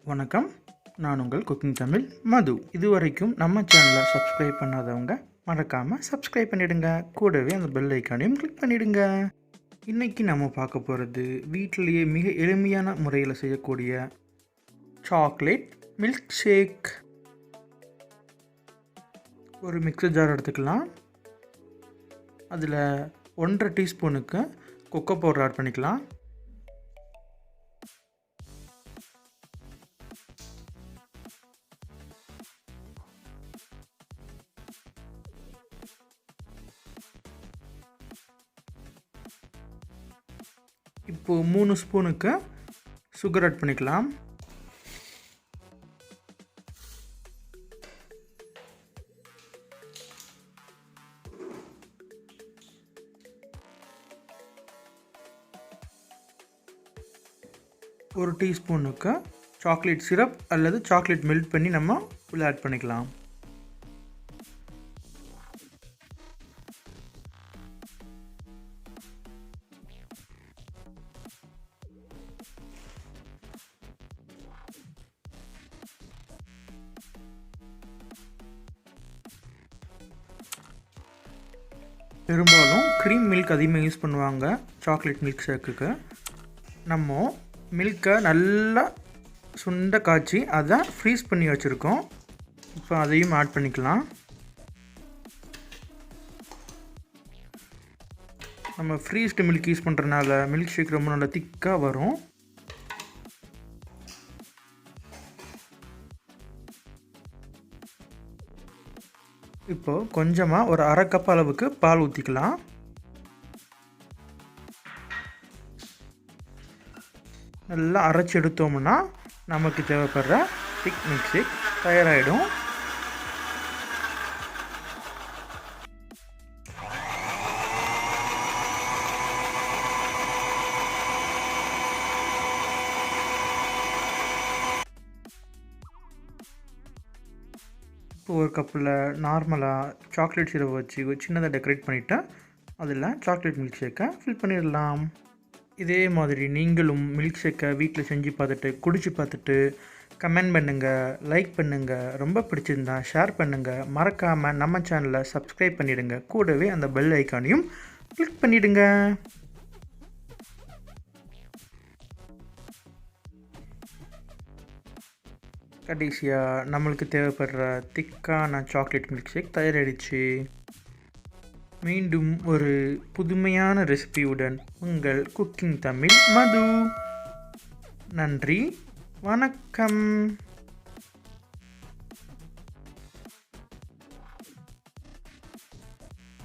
வணக்கம். நான் உங்கள் குக்கிங் தமிழ் மது. இதுவரைக்கும் நம்ம சேனலை சப்ஸ்கிரைப் பண்ணாதவங்க மறக்காமல் சப்ஸ்கிரைப் பண்ணிவிடுங்க. கூடவே அந்த பெல் ஐக்கானையும் கிளிக் பண்ணிவிடுங்க. இன்றைக்கி நம்ம பார்க்க போகிறது வீட்டிலேயே மிக எளிமையான முறையில் செய்யக்கூடிய சாக்லேட் மில்க் ஷேக். ஒரு மிக்சர் ஜார் எடுத்துக்கலாம். அதில் 1.5 டீஸ்பூனுக்கு கொக்கோ பவுடர் ஆட் பண்ணிக்கலாம். இப்போது 3 ஸ்பூனுக்கு சுகர் ஆட் பண்ணிக்கலாம். ஒரு டீஸ்பூனுக்கு சாக்லேட் சிரப் அல்லது சாக்லேட் மெல்ட் பண்ணி நம்ம உள்ள ஆட் பண்ணிக்கலாம். பெரும்பாலும் க்ரீம் மில்க் அதிகமாக யூஸ் பண்ணுவாங்க சாக்லேட் மில்க் ஷேக்குக்கு. நம்ம மில்கை நல்லா சுண்ட காய்ச்சி அதை ஃப்ரீஸ் பண்ணி வச்சுருக்கோம். இப்போ அதையும் ஆட் பண்ணிக்கலாம். நம்ம ஃப்ரீஸ்டு மில்க் யூஸ் பண்ணுறதுனால மில்க் ஷேக் ரொம்ப நல்லா திக்காக வரும். இப்போது கொஞ்சமாக ஒரு 1/2 கப் அளவுக்கு பால் ஊற்றிக்கலாம். நல்லா அரைச்சி எடுத்தோம்னா நமக்கு தேவைப்படுற திக் மில்க் ஷேக் தயாராகிடும். இப்போ ஒரு கப்பில் நார்மலாக சாக்லேட் சிரப் வச்சு சின்னதாக டெக்கரேட் பண்ணிவிட்டு அதில் சாக்லேட் மில்க் ஷேக்கை ஃபில் பண்ணிடலாம். இதே மாதிரி நீங்களும் மில்க் ஷேக்கை வீட்டில் செஞ்சு பார்த்துட்டு குடிச்சு பார்த்துட்டு கமெண்ட் பண்ணுங்கள், லைக் பண்ணுங்கள். ரொம்ப பிடிச்சிருந்தா ஷேர் பண்ணுங்கள். மறக்காமல் நம்ம சேனலை சப்ஸ்கிரைப் பண்ணிவிடுங்க. கூடவே அந்த பெல் ஐக்கானையும் கிளிக் பண்ணிவிடுங்க. கடைசியாக நம்மளுக்கு தேவைப்படுற திக்கான சாக்லேட் மில்க் ஷேக் தயாராகிடுச்சு. மீண்டும் ஒரு புதுமையான ரெசிபியுடன் உங்கள் குக்கிங் தமிழ் மது. நன்றி, வணக்கம்.